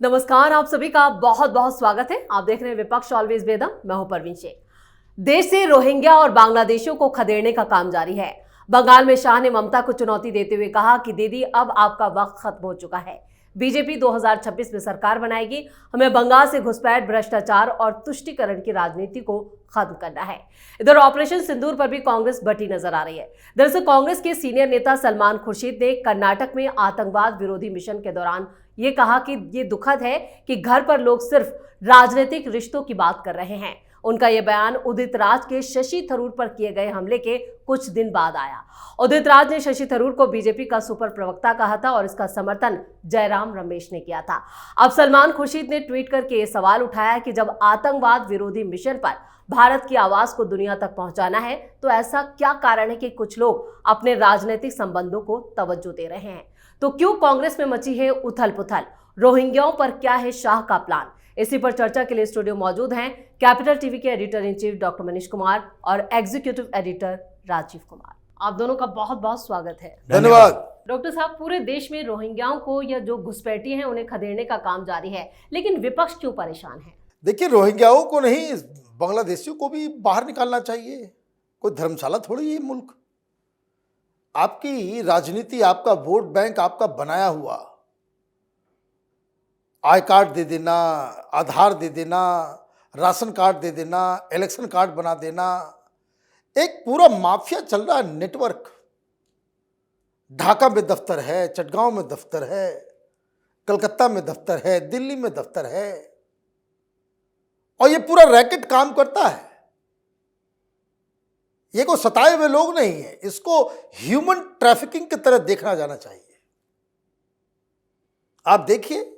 नमस्कार, आप सभी का बहुत बहुत स्वागत है। आप देख रहे हैं विपक्ष ऑलवेज वेदम। मैं हूं परवीन शेख। देश से रोहिंग्या और बांग्लादेशियों को खदेड़ने का काम जारी है। बंगाल में शाह ने ममता को चुनौती देते हुए कहा कि दीदी अब आपका वक्त खत्म हो चुका है। बीजेपी 2026 में सरकार बनाएगी। हमें बंगाल से घुसपैठ, भ्रष्टाचार और तुष्टीकरण की राजनीति को खत्म करना है। इधर ऑपरेशन सिंदूर पर भी कांग्रेस बटी नजर आ रही है। दरअसल कांग्रेस के सीनियर नेता सलमान खुर्शीद ने कर्नाटक में आतंकवाद विरोधी मिशन के दौरान ये कहा कि ये दुखद है कि घर पर लोग सिर्फ राजनीतिक रिश्तों की बात कर रहे हैं। उनका यह बयान उदित राज के शशि थरूर पर किए गए हमले के कुछ दिन बाद आया। उदित राज ने शशि थरूर को बीजेपी का सुपर प्रवक्ता कहा था और इसका समर्थन जयराम रमेश ने किया था। अब सलमान खुर्शीद ने ट्वीट करके ये सवाल उठाया कि जब आतंकवाद विरोधी मिशन पर भारत की आवाज को दुनिया तक पहुंचाना है तो ऐसा क्या कारण है कि कुछ लोग अपने राजनीतिक संबंधों को तवज्जो दे रहे हैं। तो क्यों कांग्रेस में मची है उथल पुथल? रोहिंग्याओं पर क्या है शाह का प्लान? इसी पर चर्चा के लिए स्टूडियो मौजूद हैं कैपिटल टीवी के editor in chief doctor Manish Kumar और एग्जीक्यूटिव एडिटर राजीव कुमार। आप दोनों का बहुत बहुत स्वागत है। धन्यवाद। डॉक्टर साहब, पूरे देश में रोहिंग्याओं को या जो घुसपैठी हैं उन्हें खदेड़ने का काम जारी है, लेकिन विपक्ष क्यों परेशान है? देखिए, रोहिंग्याओं को नहीं, बांग्लादेशियों को भी बाहर निकालना चाहिए। कोई धर्मशाला थोड़ी है मुल्क। आपकी राजनीति, आपका वोट बैंक आपका बनाया हुआ, आई कार्ड दे देना, आधार दे देना, राशन कार्ड दे देना, इलेक्शन कार्ड बना देना, एक पूरा माफिया चल रहा है नेटवर्क। ढाका में दफ्तर है, चटगांव में दफ्तर है, कलकत्ता में दफ्तर है, दिल्ली में दफ्तर है, और ये पूरा रैकेट काम करता है। ये कोई सताए हुए लोग नहीं है, इसको ह्यूमन ट्रैफिकिंग की तरह देखना जाना चाहिए। आप देखिए,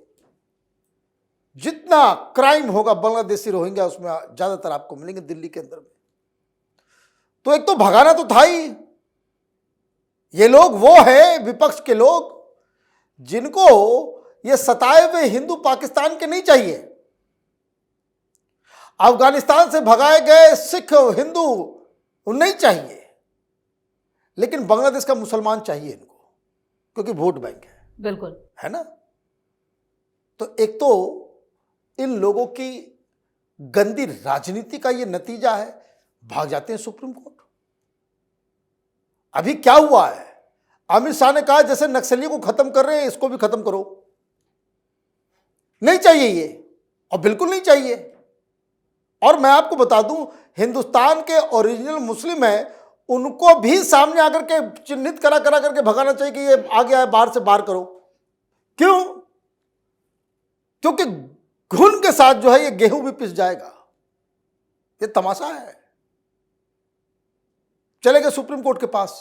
जितना क्राइम होगा बांग्लादेशी रोहिंग्या, उसमें ज्यादातर आपको मिलेंगे दिल्ली के अंदर में। तो एक तो भगाना तो था ही। ये लोग वो है विपक्ष के लोग जिनको ये सताए हुए हिंदू पाकिस्तान के नहीं चाहिए। अफगानिस्तान से भगाए गए सिख हिंदू नहीं चाहिए, लेकिन बांग्लादेश का मुसलमान चाहिए इनको, क्योंकि वोट बैंक है। बिल्कुल है ना। तो एक तो इन लोगों की गंदी राजनीति का ये नतीजा है, भाग जाते हैं सुप्रीम कोर्ट। अभी क्या हुआ है, अमित शाह ने कहा जैसे नक्सलियों को खत्म कर रहे हैं इसको भी खत्म करो। नहीं चाहिए ये, और बिल्कुल नहीं चाहिए। और मैं आपको बता दूं, हिंदुस्तान के ओरिजिनल मुस्लिम हैं, उनको भी सामने आकर के चिन्हित करा करके भगाना चाहिए कि ये आ गया है, बाहर से बाहर करो। क्यों? क्योंकि घुन के साथ जो है ये गेहूं भी पिस जाएगा। ये तमाशा है। चले गए सुप्रीम कोर्ट के पास।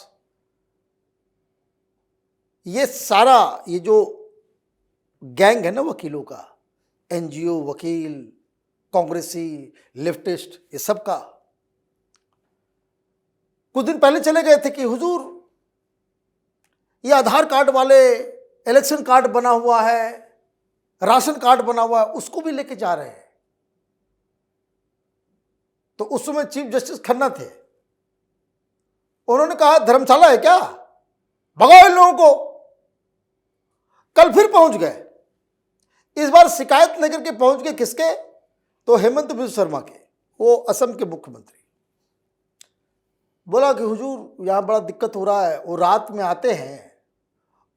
ये सारा ये जो गैंग है ना वकीलों का, एनजीओ वकील, कांग्रेसी, लेफ्टिस्ट, ये सब का कुछ दिन पहले चले गए थे कि हुजूर ये आधार कार्ड वाले, इलेक्शन कार्ड बना हुआ है, राशन कार्ड बना हुआ है, उसको भी लेके जा रहे हैं। तो उस समय चीफ जस्टिस खन्ना थे। उन्होंने कहा धर्मशाला है क्या, भगाओ इन लोगों को। कल फिर पहुंच गए। इस बार शिकायत लेकर के पहुंच गए किसके? तो हेमंत बिस्वा शर्मा के, वो असम के मुख्यमंत्री। बोला कि हुजूर यहाँ बड़ा दिक्कत हो रहा है। वो रात में आते हैं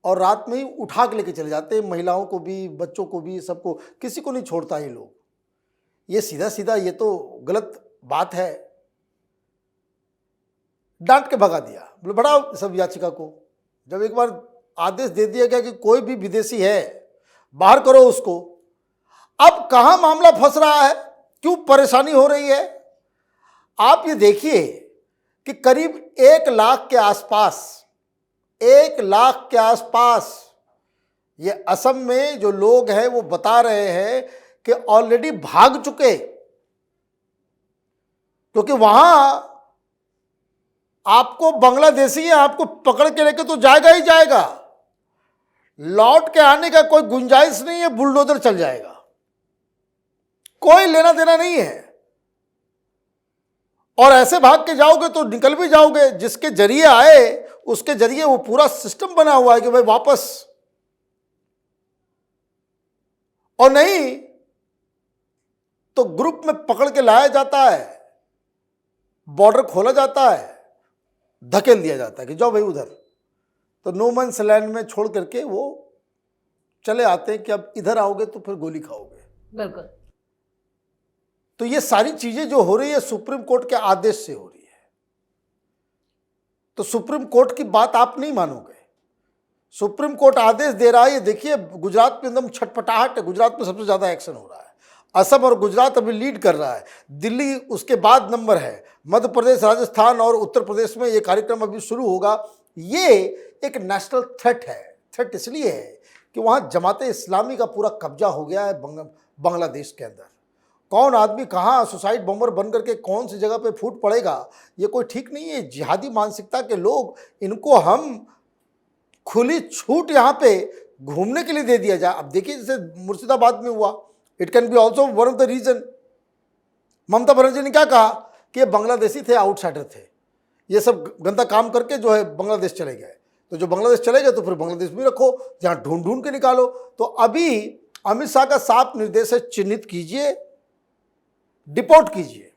और रात में ही उठा के लेके चले जाते हैं, महिलाओं को भी, बच्चों को भी, सबको, किसी को नहीं छोड़ता ये लोग। ये सीधा सीधा ये तो गलत बात है। डांट के भगा दिया, बोले बढ़ाओ सब याचिका को। जब एक बार आदेश दे दिया गया कि कोई भी विदेशी है बाहर करो उसको, अब कहां मामला फंस रहा है, क्यों परेशानी हो रही है? आप ये देखिए कि करीब 1 लाख के आसपास, 1 लाख के आसपास ये असम में जो लोग हैं वो बता रहे हैं कि ऑलरेडी भाग चुके, क्योंकि वहां आपको बांग्लादेशी है, आपको पकड़ के लेके तो जाएगा ही जाएगा, लौट के आने का कोई गुंजाइश नहीं है, बुलडोजर चल जाएगा, कोई लेना देना नहीं है। और ऐसे भाग के जाओगे तो निकल भी जाओगे। जिसके जरिए आए उसके जरिए वो पूरा सिस्टम बना हुआ है कि भाई वापस। और नहीं तो ग्रुप में पकड़ के लाया जाता है, बॉर्डर खोला जाता है, धकेल दिया जाता है कि जाओ भाई उधर। तो नो मैन्स लैंड में छोड़ करके वो चले आते हैं कि अब इधर आओगे तो फिर गोली खाओगे। बिल्कुल। तो ये सारी चीजें जो हो रही है सुप्रीम कोर्ट के आदेश से हो रही है। तो सुप्रीम कोर्ट की बात आप नहीं मानोगे। सुप्रीम कोर्ट आदेश दे रहा है। ये देखिए गुजरात में एकदम छटपटाहट है। गुजरात में सबसे ज्यादा एक्शन हो रहा है। असम और गुजरात अभी लीड कर रहा है। दिल्ली उसके बाद नंबर है। मध्य प्रदेश, राजस्थान और उत्तर प्रदेश में ये कार्यक्रम अभी शुरू होगा। ये एक नेशनल थ्रेट है। थ्रेट इसलिए है कि वहाँ जमाते इस्लामी का पूरा कब्जा हो गया है बांग्लादेश के अंदर। कौन आदमी कहाँ सुसाइड बॉम्बर बन करके कौन सी जगह पे फूट पड़ेगा ये कोई ठीक नहीं है। जिहादी मानसिकता के लोग, इनको हम खुली छूट यहाँ पे घूमने के लिए दे दिया जाए। अब देखिए जैसे मुर्शिदाबाद में हुआ, it can be also one of the reason. Mamata Banerjee ने क्या कहा कि ये बांग्लादेशी थे, आउटसाइडर थे, ये सब गंदा काम करके जो है बांग्लादेश चले गए। तो जो बांग्लादेश चले गए तो फिर बांग्लादेश में रखो, जहाँ ढूंढ ढूंढ के निकालो। तो अभी अमित शाह का साफ निर्देश है, चिन्हित कीजिए, डिपोर्ट कीजिए।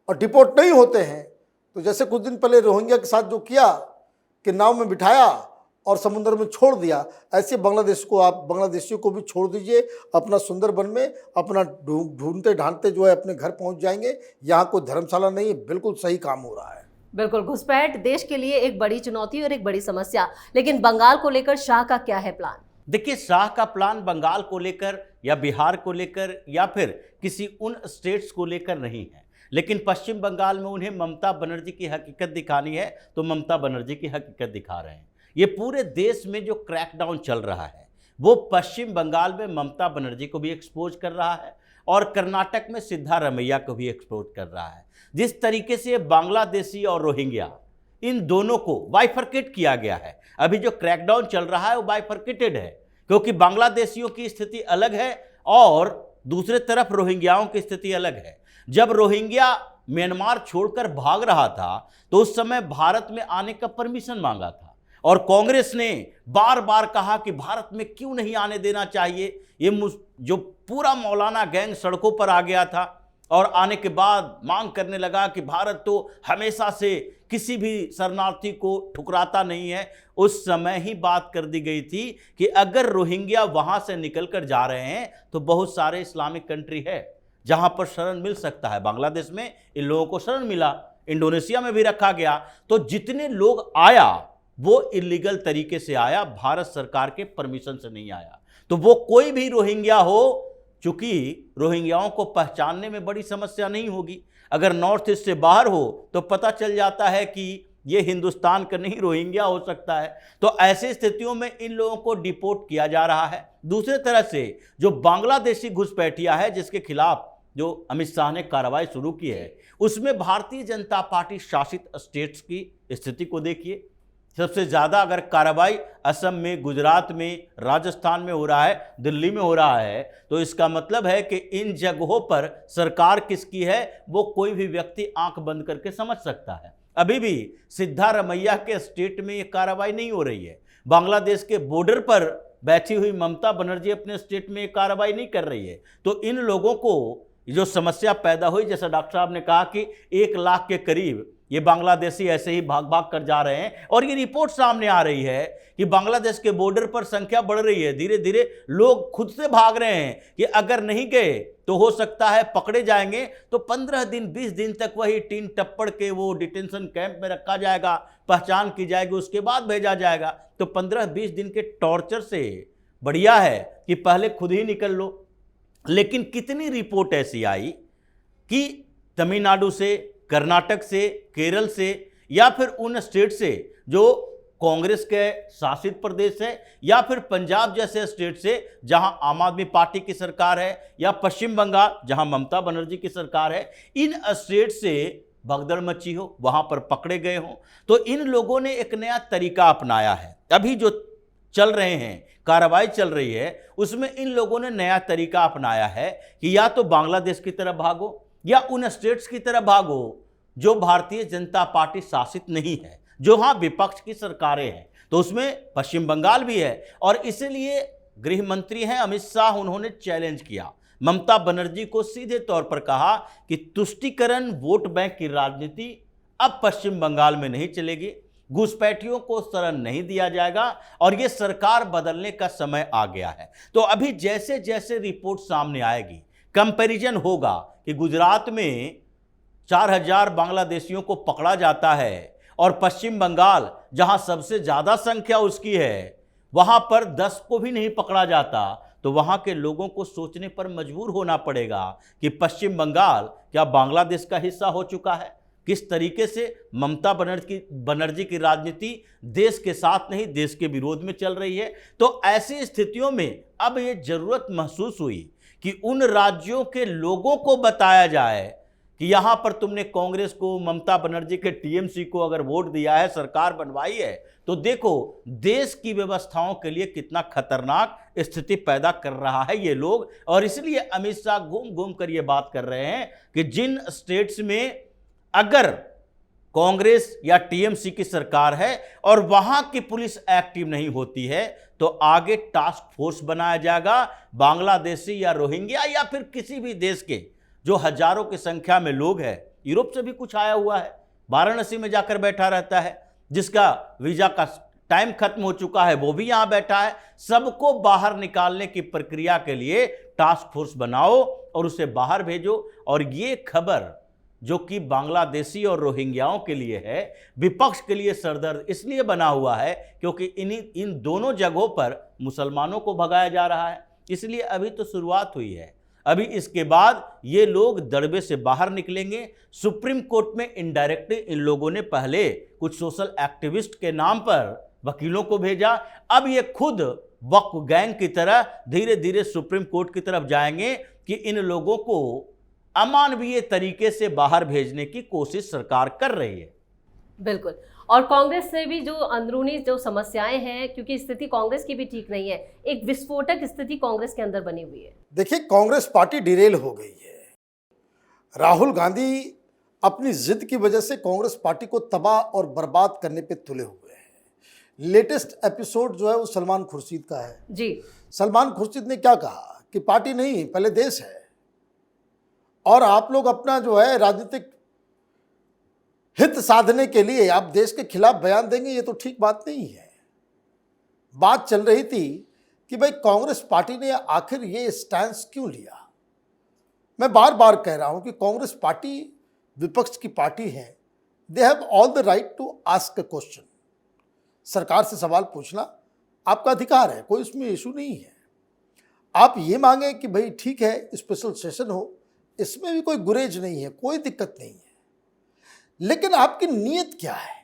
और डिपोर्ट नहीं होते हैं तो जैसे कुछ दिन पहले रोहिंग्या के साथ जो किया कि नाव में बिठाया और समुद्र में छोड़ दिया, ऐसे बांग्लादेश को आप बांग्लादेशियों को भी छोड़ दीजिए अपना सुंदरबन में। अपना ढूंढते ढांढते जो है अपने घर पहुंच जाएंगे। यहाँ कोई धर्मशाला नहीं है। बिल्कुल सही काम हो रहा है। बिल्कुल। घुसपैठ देश के लिए एक बड़ी चुनौती और एक बड़ी समस्या, लेकिन बंगाल को लेकर शाह का क्या है प्लान? देखिए, शाह का प्लान बंगाल को लेकर या बिहार को लेकर या फिर किसी उन स्टेट्स को लेकर नहीं है, लेकिन पश्चिम बंगाल में उन्हें ममता बनर्जी की हकीकत दिखानी है तो ममता बनर्जी की हकीकत दिखा रहे हैं। ये पूरे देश में जो क्रैकडाउन चल रहा है वो पश्चिम बंगाल में ममता बनर्जी को भी एक्सपोज कर रहा है और कर्नाटक में सिद्धारमैया को भी एक्सपोज कर रहा है। जिस तरीके से बांग्लादेशी और रोहिंग्या इन दोनों को बाइफरकेट किया गया है, अभी जो क्रैकडाउन चल रहा है वो बाइफरकेटेड है, क्योंकि बांग्लादेशियों की स्थिति अलग है और दूसरे तरफ रोहिंग्याओं की स्थिति अलग है। जब रोहिंग्या म्यांमार छोड़कर भाग रहा था तो उस समय भारत में आने का परमिशन मांगा था और कांग्रेस ने बार बार कहा कि भारत में क्यों नहीं आने देना चाहिए। ये जो पूरा मौलाना गैंग सड़कों पर आ गया था और आने के बाद मांग करने लगा कि भारत तो हमेशा से किसी भी शरणार्थी को ठुकराता नहीं है। उस समय ही बात कर दी गई थी कि अगर रोहिंग्या वहां से निकल कर जा रहे हैं तो बहुत सारे इस्लामिक कंट्री है जहां पर शरण मिल सकता है। बांग्लादेश में इन लोगों को शरण मिला, इंडोनेशिया में भी रखा गया। तो जितने लोग आया वो इलीगल तरीके से आया, भारत सरकार के परमिशन से नहीं आया। तो वो कोई भी रोहिंग्या हो, चूंकि रोहिंग्याओं को पहचानने में बड़ी समस्या नहीं होगी। अगर नॉर्थ ईस्ट से बाहर हो तो पता चल जाता है कि ये हिंदुस्तान का नहीं रोहिंग्या हो सकता है। तो ऐसी स्थितियों में इन लोगों को डिपोर्ट किया जा रहा है। दूसरे तरह से जो बांग्लादेशी घुसपैठिया है जिसके खिलाफ जो अमित शाह ने कार्रवाई शुरू की है, उसमें भारतीय जनता पार्टी शासित स्टेट्स की स्थिति को देखिए। सबसे ज़्यादा अगर कार्रवाई असम में, गुजरात में, राजस्थान में हो रहा है, दिल्ली में हो रहा है, तो इसका मतलब है कि इन जगहों पर सरकार किसकी है वो कोई भी व्यक्ति आंख बंद करके समझ सकता है। अभी भी सिद्धारमैया के स्टेट में ये कार्रवाई नहीं हो रही है। बांग्लादेश के बॉर्डर पर बैठी हुई ममता बनर्जी अपने स्टेट में ये कार्रवाई नहीं कर रही है। तो इन लोगों को जो समस्या पैदा हुई, जैसा डॉक्टर साहब ने कहा कि 1 लाख के करीब ये बांग्लादेशी ऐसे ही भाग भाग कर जा रहे हैं और ये रिपोर्ट सामने आ रही है कि बांग्लादेश के बॉर्डर पर संख्या बढ़ रही है। धीरे धीरे लोग खुद से भाग रहे हैं कि अगर नहीं गए तो हो सकता है पकड़े जाएंगे। तो 15 दिन 20 दिन तक वही टीन टप्पड़ के वो डिटेंशन कैंप में रखा जाएगा, पहचान की जाएगी, उसके बाद भेजा जाएगा। तो 15-20 दिन के टॉर्चर से बढ़िया है कि पहले खुद ही निकल लो। लेकिन कितनी रिपोर्ट ऐसी आई कि तमिलनाडु से, कर्नाटक से, केरल से या फिर उन स्टेट से जो कांग्रेस के शासित प्रदेश है या फिर पंजाब जैसे स्टेट से जहां आम आदमी पार्टी की सरकार है या पश्चिम बंगाल जहां ममता बनर्जी की सरकार है, इन स्टेट से भगदड़ मची हो, वहां पर पकड़े गए हों। तो इन लोगों ने एक नया तरीका अपनाया है। अभी जो चल रहे हैं, कार्रवाई चल रही है, उसमें इन लोगों ने नया तरीका अपनाया है कि या तो बांग्लादेश की तरफ भागो या उन स्टेट्स की तरफ भागो जो भारतीय जनता पार्टी शासित नहीं है, जो हाँ विपक्ष की सरकारें हैं। तो उसमें पश्चिम बंगाल भी है और इसलिए गृह मंत्री हैं अमित शाह, उन्होंने चैलेंज किया ममता बनर्जी को, सीधे तौर पर कहा कि तुष्टीकरण वोट बैंक की राजनीति अब पश्चिम बंगाल में नहीं चलेगी, घुसपैठियों को शरण नहीं दिया जाएगा और यह सरकार बदलने का समय आ गया है। तो अभी जैसे जैसे रिपोर्ट सामने आएगी, कंपैरिजन होगा कि गुजरात में 4000 बांग्लादेशियों को पकड़ा जाता है और पश्चिम बंगाल जहां सबसे ज्यादा संख्या उसकी है वहां पर 10 को भी नहीं पकड़ा जाता, तो वहां के लोगों को सोचने पर मजबूर होना पड़ेगा कि पश्चिम बंगाल क्या बांग्लादेश का हिस्सा हो चुका है। किस तरीके से ममता बनर्जी की राजनीति देश के साथ नहीं देश के विरोध में चल रही है। तो ऐसी स्थितियों में अब ये जरूरत महसूस हुई कि उन राज्यों के लोगों को बताया जाए कि यहां पर तुमने कांग्रेस को, ममता बनर्जी के टीएमसी को अगर वोट दिया है, सरकार बनवाई है, तो देखो देश की व्यवस्थाओं के लिए कितना खतरनाक स्थिति पैदा कर रहा है ये लोग। और इसलिए अमित शाह घूम घूम कर ये बात कर रहे हैं कि जिन स्टेट्स में अगर कांग्रेस या टीएमसी की सरकार है और वहां की पुलिस एक्टिव नहीं होती है, तो आगे टास्क फोर्स बनाया जाएगा, बांग्लादेशी या रोहिंग्या या फिर किसी भी देश के जो हजारों की संख्या में लोग हैं, यूरोप से भी कुछ आया हुआ है, वाराणसी में जाकर बैठा रहता है, जिसका वीजा का टाइम खत्म हो चुका है वो भी यहां बैठा है, सबको बाहर निकालने की प्रक्रिया के लिए टास्क फोर्स बनाओ और उसे बाहर भेजो। और ये खबर जो कि बांग्लादेशी और रोहिंग्याओं के लिए है, विपक्ष के लिए सरदर्द इसलिए बना हुआ है क्योंकि इन दोनों जगहों पर मुसलमानों को भगाया जा रहा है। इसलिए अभी तो शुरुआत हुई है, अभी इसके बाद ये लोग दड़बे से बाहर निकलेंगे। सुप्रीम कोर्ट में इनडायरेक्टली इन लोगों ने पहले कुछ सोशल एक्टिविस्ट के नाम पर वकीलों को भेजा, अब ये खुद वक्फ गैंग की तरह धीरे धीरे सुप्रीम कोर्ट की तरफ जाएंगे कि इन लोगों को अमानवीय तरीके से बाहर भेजने की कोशिश सरकार कर रही है। बिल्कुल। और कांग्रेस से भी जो अंदरूनी जो समस्याएं हैं, क्योंकि स्थिति कांग्रेस की भी ठीक नहीं है, एक विस्फोटक स्थिति कांग्रेस के अंदर बनी हुई है। देखिए, कांग्रेस पार्टी डिरेल हो गई है। राहुल गांधी अपनी जिद की वजह से कांग्रेस पार्टी को तबाह और बर्बाद करने पे तुले हुए हैं। लेटेस्ट एपिसोड जो है वो सलमान खुर्शीद का है जी। सलमान खुर्शीद ने क्या कहा कि पार्टी नहीं, पहले देश है, और आप लोग अपना जो है राजनीतिक हित साधने के लिए आप देश के खिलाफ बयान देंगे, ये तो ठीक बात नहीं है। बात चल रही थी कि भाई कांग्रेस पार्टी ने आखिर ये स्टैंस क्यों लिया। मैं बार बार कह रहा हूं कि कांग्रेस पार्टी विपक्ष की पार्टी है, they have all the right to ask a question. सरकार से सवाल पूछना आपका अधिकार है, कोई उसमें इशू नहीं है। आप ये मांगे कि भाई ठीक है स्पेशल सेशन हो, इसमें भी कोई गुरेज नहीं है, कोई दिक्कत नहीं है, लेकिन आपकी नीयत क्या है,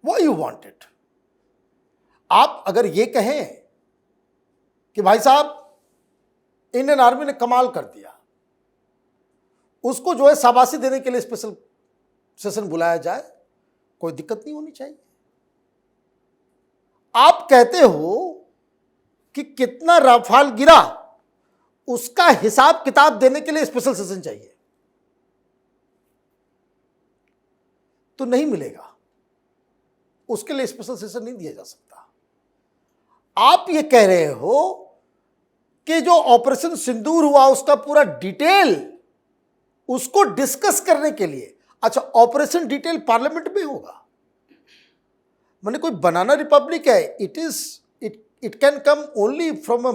व्हाट यू वांटेड। आप अगर ये कहें कि भाई साहब इंडियन आर्मी ने कमाल कर दिया, उसको जो है शाबाशी देने के लिए स्पेशल सेशन बुलाया जाए, कोई दिक्कत नहीं होनी चाहिए। आप कहते हो कि कितना राफाल गिरा, उसका हिसाब किताब देने के लिए स्पेशल सेशन चाहिए, तो नहीं मिलेगा, उसके लिए स्पेशल सेशन नहीं दिया जा सकता। आप ये कह रहे हो कि जो ऑपरेशन सिंदूर हुआ उसका पूरा डिटेल उसको डिस्कस करने के लिए, अच्छा ऑपरेशन डिटेल पार्लियामेंट में होगा, माने कोई बनाना रिपब्लिक है, it can come only from a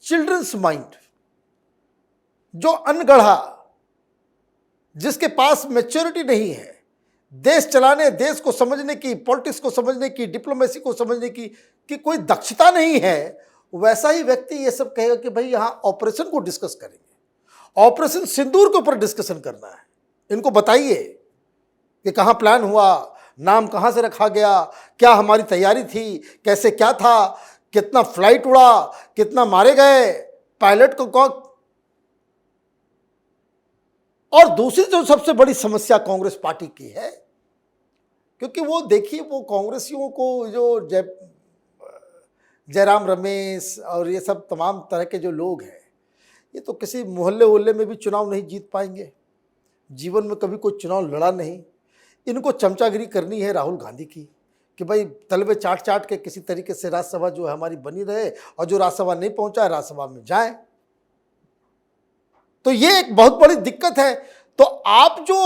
children's mind, जो अनगढ़ा, जिसके पास मैच्योरिटी नहीं है देश चलाने, देश को समझने की, पॉलिटिक्स को समझने की, डिप्लोमेसी को समझने की कि कोई दक्षता नहीं है, वैसा ही व्यक्ति ये सब कहेगा कि भाई यहां ऑपरेशन को डिस्कस करेंगे, ऑपरेशन सिंदूर के ऊपर डिस्कशन करना है, इनको बताइए कि कहां प्लान हुआ, नाम कहां से रखा गया, क्या हमारी तैयारी थी, कैसे क्या था, कितना फ्लाइट उड़ा, कितना मारे गए, पायलट को कौन। और दूसरी जो सबसे बड़ी समस्या कांग्रेस पार्टी की है, क्योंकि वो देखिए वो कांग्रेसियों को जो जयराम रमेश और ये सब तमाम तरह के जो लोग हैं, ये तो किसी मोहल्ले वोहल्ले में भी चुनाव नहीं जीत पाएंगे, जीवन में कभी कोई चुनाव लड़ा नहीं, इनको चमचागिरी करनी है राहुल गांधी की, कि भाई तलवे चाट चाट के किसी तरीके से राज्यसभा जो है हमारी बनी रहे, और जो राज्यसभा नहीं पहुंचा है राज्यसभा में जाए। तो ये एक बहुत बड़ी दिक्कत है। तो आप जो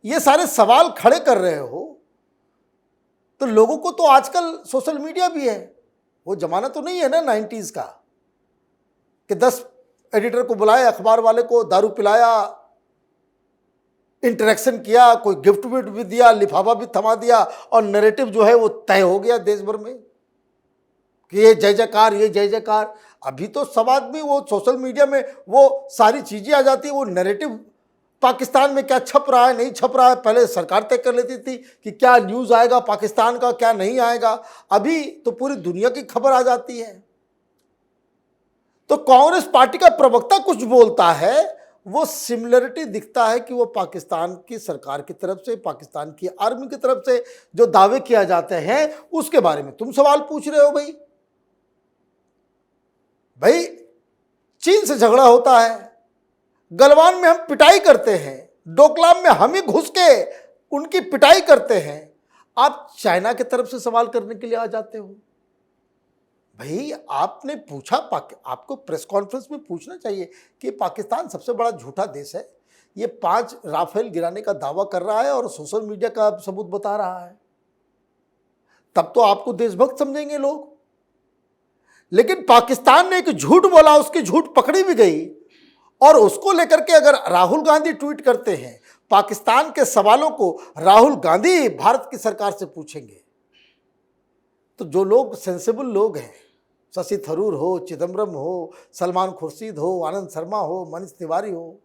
ये सारे सवाल खड़े कर रहे हो, तो लोगों को तो आजकल सोशल मीडिया भी है, वो जमाना तो नहीं है ना 90s का कि 10 एडिटर को बुलाया, अखबार वाले को दारू पिलाया, इंटरेक्शन किया, कोई गिफ्ट विफ्ट भी दिया, लिफाफा भी थमा दिया, और नैरेटिव जो है वो तय हो गया देश भर में कि ये जय जयकार, ये जय जयकार। अभी तो सब आदमी वो सोशल मीडिया में वो सारी चीजें आ जाती है, वो नैरेटिव पाकिस्तान में क्या छप रहा है नहीं छप रहा है, पहले सरकार तय कर लेती थी कि क्या न्यूज़ आएगा पाकिस्तान का, क्या नहीं आएगा। अभी तो पूरी दुनिया की खबर आ जाती है। तो कांग्रेस पार्टी का प्रवक्ता कुछ बोलता है, वो सिमिलरिटी दिखता है कि वो पाकिस्तान की सरकार की तरफ से, पाकिस्तान की आर्मी की तरफ से जो दावे किया जाते हैं उसके बारे में तुम सवाल पूछ रहे हो। भाई चीन से झगड़ा होता है, गलवान में हम पिटाई करते हैं, डोकलाम में हम ही घुस के उनकी पिटाई करते हैं, आप चाइना की तरफ से सवाल करने के लिए आ जाते हो। भाई आपने पूछा, आपको प्रेस कॉन्फ्रेंस में पूछना चाहिए कि पाकिस्तान सबसे बड़ा झूठा देश है, ये 5 राफेल गिराने का दावा कर रहा है और सोशल मीडिया का सबूत बता रहा है, तब तो आपको देशभक्त समझेंगे लोग। लेकिन पाकिस्तान ने एक झूठ बोला, उसकी झूठ पकड़ी भी गई, और उसको लेकर के अगर राहुल गांधी ट्वीट करते हैं, पाकिस्तान के सवालों को राहुल गांधी भारत की सरकार से पूछेंगे, तो जो लोग सेंसिबल लोग हैं, शशि थरूर हो, चिदम्बरम हो, सलमान खुर्शीद हो, आनंद शर्मा हो, मनीष तिवारी हो,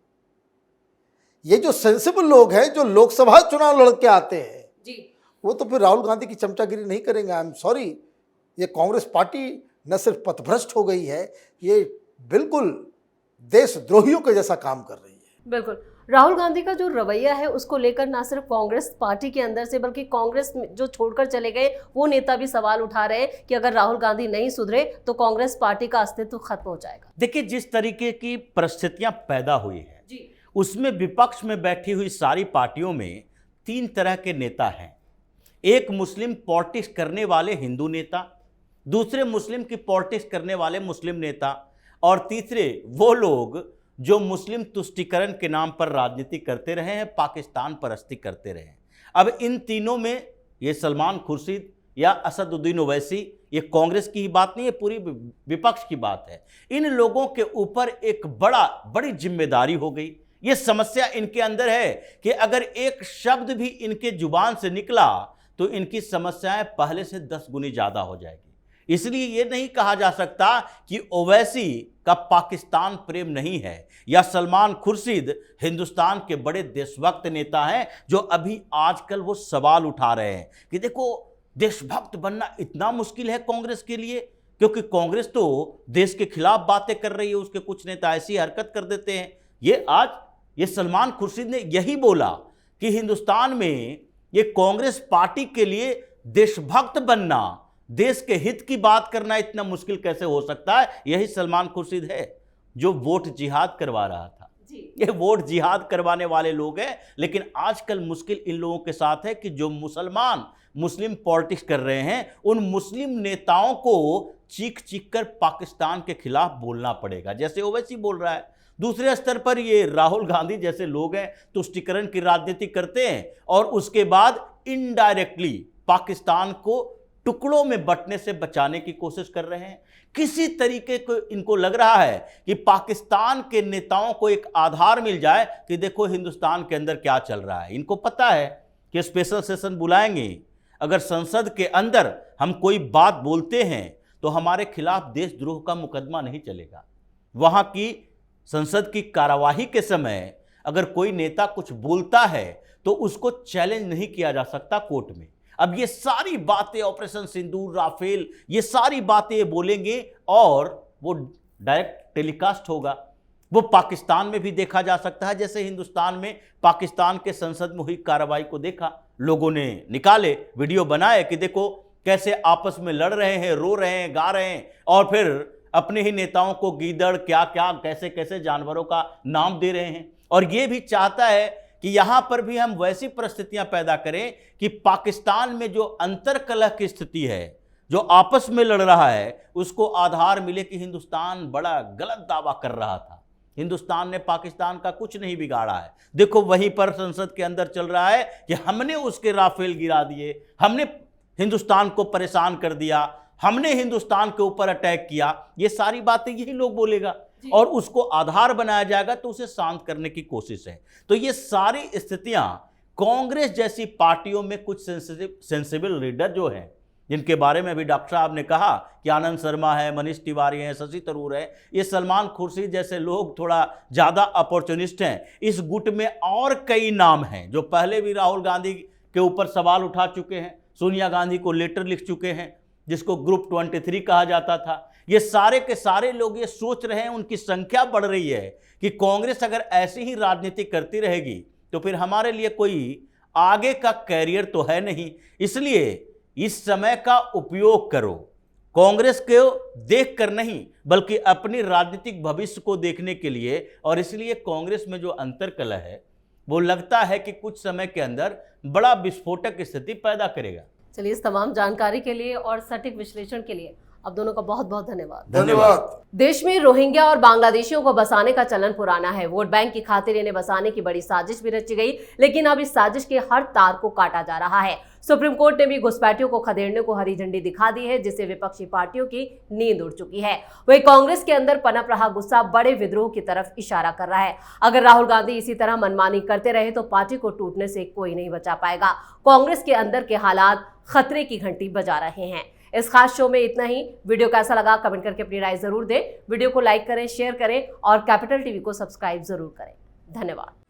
ये जो सेंसिबल लोग हैं, जो लोकसभा चुनाव लड़ के आते हैं जी, वो तो फिर राहुल गांधी की चमचागिरी नहीं करेंगे। आई एम सॉरी, ये कांग्रेस पार्टी न सिर्फ पथभ्रष्ट हो गई है, ये बिल्कुल देशद्रोहियों के जैसा काम कर रही है। बिल्कुल, राहुल गांधी का जो रवैया है उसको लेकर ना सिर्फ कांग्रेस पार्टी के अंदर से, बल्कि कांग्रेस जो छोड़कर चले गए वो नेता भी सवाल उठा रहे हैं कि अगर राहुल गांधी नहीं सुधरे तो कांग्रेस पार्टी का अस्तित्व खत्म हो जाएगा। देखिए, जिस तरीके की परिस्थितियां पैदा हुई है जी, उसमें विपक्ष में बैठी हुई सारी पार्टियों में 3 तरह के नेता हैं। एक मुस्लिम पॉलिटिक्स करने वाले हिंदू नेता, दूसरे मुस्लिम की पॉलिटिक्स करने वाले मुस्लिम नेता, और तीसरे वो लोग जो मुस्लिम तुष्टीकरण के नाम पर राजनीति करते रहे हैं, पाकिस्तान परस्ती करते रहे हैं। अब इन तीनों में ये सलमान खुर्शीद या असदुद्दीन ओवैसी, ये कांग्रेस की ही बात नहीं है, पूरी विपक्ष की बात है। इन लोगों के ऊपर एक बड़ी जिम्मेदारी हो गई। ये समस्या इनके अंदर है कि अगर एक शब्द भी इनके जुबान से निकला तो इनकी समस्याएं पहले से 10 गुनी ज्यादा हो जाएगी। इसलिए ये नहीं कहा जा सकता कि ओवैसी का पाकिस्तान प्रेम नहीं है या सलमान खुर्शीद हिंदुस्तान के बड़े देशभक्त नेता हैं, जो अभी आजकल वो सवाल उठा रहे हैं कि देखो देशभक्त बनना इतना मुश्किल है कांग्रेस के लिए, क्योंकि कांग्रेस तो देश के खिलाफ बातें कर रही है, उसके कुछ नेता ऐसी हरकत कर देते हैं। ये सलमान खुर्शीद ने यही बोला कि हिंदुस्तान में ये कांग्रेस पार्टी के लिए देशभक्त बनना, देश के हित की बात करना इतना मुश्किल कैसे हो सकता है। यही सलमान खुर्शीद है जो वोट जिहाद करवा रहा था जी। ये वोट जिहाद करवाने वाले लोग हैं। लेकिन आजकल मुश्किल इन लोगों के साथ है कि जो मुस्लिम पॉलिटिक्स कर रहे हैं, उन मुस्लिम नेताओं को चीख चीख कर पाकिस्तान के खिलाफ बोलना पड़ेगा, जैसे ओवैसी बोल रहा है। दूसरे स्तर पर ये राहुल गांधी जैसे लोग हैं, तुष्टीकरण की राजनीति करते हैं और उसके बाद इनडायरेक्टली पाकिस्तान को टुकड़ों में बंटने से बचाने की कोशिश कर रहे हैं। किसी तरीके को इनको लग रहा है कि पाकिस्तान के नेताओं को एक आधार मिल जाए कि देखो हिंदुस्तान के अंदर क्या चल रहा है। इनको पता है कि स्पेशल सेशन बुलाएंगे, अगर संसद के अंदर हम कोई बात बोलते हैं तो हमारे खिलाफ देशद्रोह का मुकदमा नहीं चलेगा। वहां की संसद की कार्यवाही के समय अगर कोई नेता कुछ बोलता है तो उसको चैलेंज नहीं किया जा सकता कोर्ट में। अब ये सारी बातें, ऑपरेशन सिंदूर, राफेल, ये सारी बातें बोलेंगे और वो डायरेक्ट टेलीकास्ट होगा। वो पाकिस्तान में भी देखा जा सकता है, जैसे हिंदुस्तान में पाकिस्तान के संसद में हुई कार्रवाई को देखा, लोगों ने निकाले वीडियो बनाए कि देखो कैसे आपस में लड़ रहे हैं, रो रहे हैं, गा रहे हैं, और फिर अपने ही नेताओं को गीदड़ क्या क्या कैसे कैसे जानवरों का नाम दे रहे हैं। और ये भी चाहता है कि यहां पर भी हम वैसी परिस्थितियां पैदा करें कि पाकिस्तान में जो अंतर्कलह की स्थिति है, जो आपस में लड़ रहा है, उसको आधार मिले कि हिंदुस्तान बड़ा गलत दावा कर रहा था, हिंदुस्तान ने पाकिस्तान का कुछ नहीं बिगाड़ा है। देखो वहीं पर संसद के अंदर चल रहा है कि हमने उसके राफेल गिरा दिए, हमने हिंदुस्तान को परेशान कर दिया, हमने हिंदुस्तान के ऊपर अटैक किया। ये सारी बातें यही लोग बोलेगा और उसको आधार बनाया जाएगा तो उसे शांत करने की कोशिश है। तो ये सारी स्थितियां कांग्रेस जैसी पार्टियों में कुछ सेंसिबल लीडर जो हैं, जिनके बारे में अभी डॉक्टर साहब ने कहा कि आनंद शर्मा है, मनीष तिवारी हैं, शशि थरूर है, ये सलमान खुर्शीद जैसे लोग थोड़ा ज़्यादा अपॉर्चुनिस्ट हैं। इस गुट में और कई नाम हैं जो पहले भी राहुल गांधी के ऊपर सवाल उठा चुके हैं, सोनिया गांधी को लेटर लिख चुके हैं जिसको ग्रुप 23 कहा जाता था। ये सारे के सारे लोग ये सोच रहे हैं, उनकी संख्या बढ़ रही है कि कांग्रेस अगर ऐसी ही राजनीति करती रहेगी तो फिर हमारे लिए कोई आगे का कैरियर तो है नहीं। इसलिए इस समय का उपयोग करो, कांग्रेस को देख कर नहीं बल्कि अपनी राजनीतिक भविष्य को देखने के लिए। और इसलिए कांग्रेस में जो अंतर्कलह है वो लगता है कि कुछ समय के अंदर बड़ा विस्फोटक स्थिति पैदा करेगा। चलिए, इस तमाम जानकारी के लिए और सटीक विश्लेषण के लिए आप दोनों का बहुत बहुत धन्यवाद। धन्यवाद। देश में रोहिंग्या और बांग्लादेशियों को बसाने का चलन पुराना है। वोट बैंक की खातिर इन्हें बसाने की बड़ी साजिश भी रची गई, लेकिन अब इस साजिश के हर तार को काटा जा रहा है। सुप्रीम कोर्ट ने भी घुसपैठियों को खदेड़ने को हरी झंडी दिखा दी है, जिससे विपक्षी पार्टियों की नींद उड़ चुकी है। वहीं कांग्रेस के अंदर पनप रहा गुस्सा बड़े विद्रोह की तरफ इशारा कर रहा है। अगर राहुल गांधी इसी तरह मनमानी करते रहे तो पार्टी को टूटने से कोई नहीं बचा पाएगा। कांग्रेस के अंदर के हालात खतरे की घंटी बजा रहे हैं। इस खास शो में इतना ही। वीडियो कैसा लगा कमेंट करके अपनी राय जरूर दें। वीडियो को लाइक करें, शेयर करें और कैपिटल टीवी को सब्सक्राइब जरूर करें। धन्यवाद।